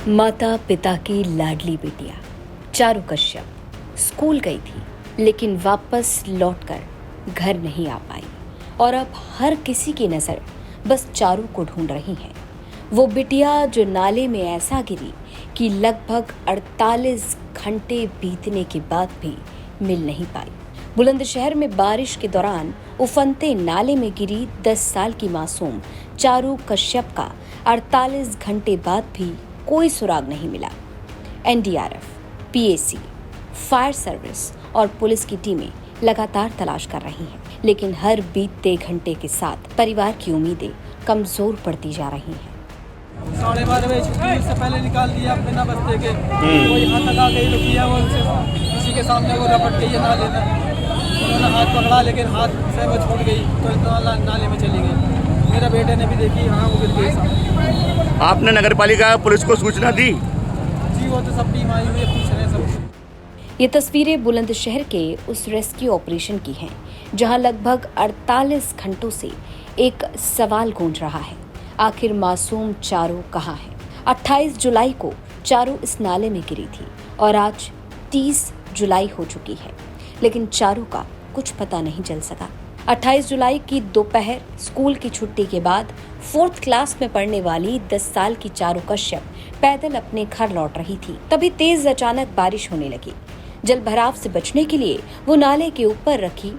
माता पिता की लाडली बेटिया चारू कश्यप स्कूल गई थी, लेकिन वापस लौटकर घर नहीं आ पाई और अब हर किसी की नज़र बस चारू को ढूंढ रही है। वो बिटिया जो नाले में ऐसा गिरी कि लगभग 48 घंटे बीतने के बाद भी मिल नहीं पाई। बुलंदशहर में बारिश के दौरान उफनते नाले में गिरी 10 साल की मासूम चारू कश्यप का 48 घंटे बाद भी कोई सुराग नहीं मिला। एनडीआरएफ, पीएसी, फायर सर्विस और पुलिस की टीमें लगातार तलाश कर रही हैं, लेकिन हर बीतते घंटे के साथ परिवार की उम्मीदें कमजोर पड़ती जा रही हैं। 12:30 बजे छुट्टी से पहले निकाल दिया बिना बस्ते के। वो यहाँ तक आ गई तो किया वो किसी के सामने वो रपट गई नाले में, उन्होंने हाथ पकड़ा लेकिन हाथ से वो छूट गई तो नाले में चली गई। मेरा बेटे ने भी देखी, हाँ वो गिर गई सामने। आपने नगर पालिका पुलिस को सूचना दी? जी वो तो सब टीम आई हुई है, पूछ रहे हैं सब। ये तस्वीरें बुलंदशहर के उस रेस्क्यू ऑपरेशन की हैं, जहां लगभग 48 घंटों से एक सवाल गूंज रहा है, आखिर मासूम चारू कहाँ है। 28 जुलाई को चारू इस नाले में गिरी थी और आज 30 जुलाई हो चुकी है, लेकिन चारू का कुछ पता नहीं चल सका। 28 जुलाई की दोपहर स्कूल की छुट्टी के बाद 4th क्लास में पढ़ने वाली 10 साल की चारू कश्यप पैदल अपने घर लौट रही थी। तभी तेज अचानक बारिश होने लगी। जल भराव से बचने के लिए वो नाले के ऊपर रखी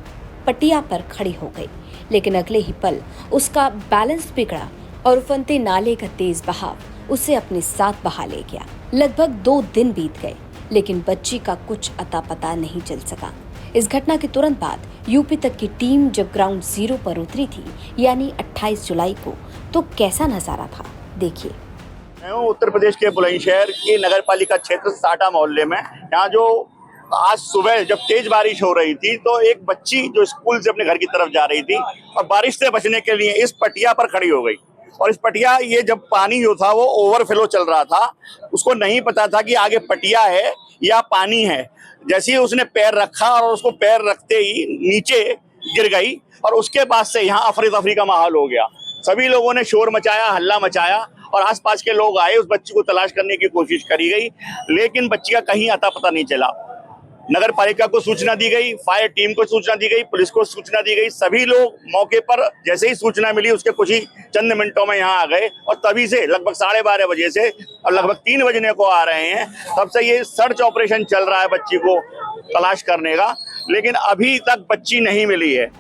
पटिया पर खड़ी हो गई, लेकिन अगले ही पल उसका बैलेंस बिगड़ा और उफनते नाले का तेज बहाव उसे अपने साथ बहा ले गया। लगभग 2 दिन बीत गए, लेकिन बच्ची का कुछ अता पता नहीं चल सका। इस घटना के तुरंत बाद यूपी तक की टीम जब ग्राउंड जीरो पर उतरी थी, यानी 28 जुलाई को, तो कैसा नजारा था, देखिए। मैं हूँ उत्तर प्रदेश के बुलंदशहर के नगर पालिका क्षेत्र साटा मोहल्ले में। यहाँ जो आज सुबह जब तेज बारिश हो रही थी तो एक बच्ची जो स्कूल से अपने घर की तरफ जा रही थी और बारिश से बचने के लिए इस पटिया पर खड़ी हो गई। और इस पटिया, ये जब पानी जो था वो ओवरफ्लो चल रहा था, उसको नहीं पता था कि आगे पटिया है या पानी है। जैसे ही उसने पैर रखा और उसको पैर रखते ही नीचे गिर गई और उसके बाद से यहाँ अफरी तफरी का माहौल हो गया। सभी लोगों ने शोर मचाया, हल्ला मचाया और आसपास के लोग आए, उस बच्ची को तलाश करने की कोशिश करी गई, लेकिन बच्ची का कहीं अता पता नहीं चला। नगर पालिका को सूचना दी गई, फायर टीम को सूचना दी गई, पुलिस को सूचना दी गई। सभी लोग मौके पर जैसे ही सूचना मिली उसके कुछ ही चंद मिनटों में यहाँ आ गए और तभी से लगभग 12:30 बजे से और लगभग 3 बजने को आ रहे हैं, तब से ये सर्च ऑपरेशन चल रहा है बच्ची को तलाश करने का, लेकिन अभी तक बच्ची नहीं मिली है।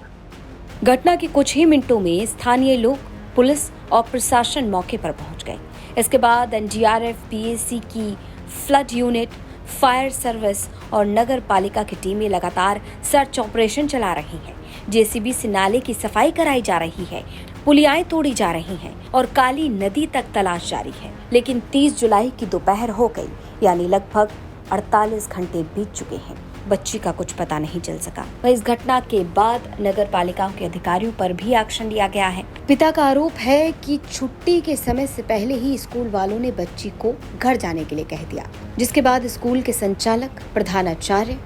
घटना के कुछ ही मिनटों में स्थानीय लोग, पुलिस और प्रशासन मौके पर पहुंच गए। इसके बाद एनडीआरएफ, पीएसी की फ्लड यूनिट, फायर सर्विस और नगर पालिका की टीमें लगातार सर्च ऑपरेशन चला रही हैं। जेसीबी से नाले की सफाई कराई जा रही है, पुलियाएं तोड़ी जा रही हैं और काली नदी तक तलाश जारी है। लेकिन 30 जुलाई की दोपहर हो गई, यानी लगभग 48 घंटे बीत चुके हैं, बच्ची का कुछ पता नहीं चल सका। वह इस घटना के बाद नगर पालिका के अधिकारियों पर भी एक्शन लिया गया है। पिता का आरोप है कि छुट्टी के समय से पहले ही स्कूल वालों ने बच्ची को घर जाने के लिए कह दिया, जिसके बाद स्कूल के संचालक, प्रधानाचार्य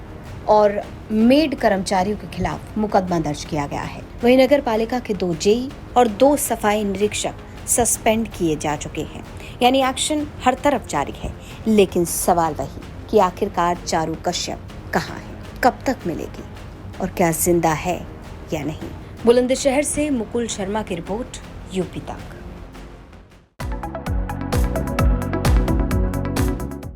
और मेड कर्मचारियों के खिलाफ मुकदमा दर्ज किया गया है। वहीं नगर पालिका के 2 जेई और 2 सफाई निरीक्षक सस्पेंड किए जा चुके हैं, यानी एक्शन हर तरफ जारी है। लेकिन सवाल वही कि आखिरकार चारू कश्यप कहाँ है, कब तक मिलेगी और क्या जिंदा है या नहीं। बुलंदशहर से मुकुल शर्मा की रिपोर्ट, यूपी तक।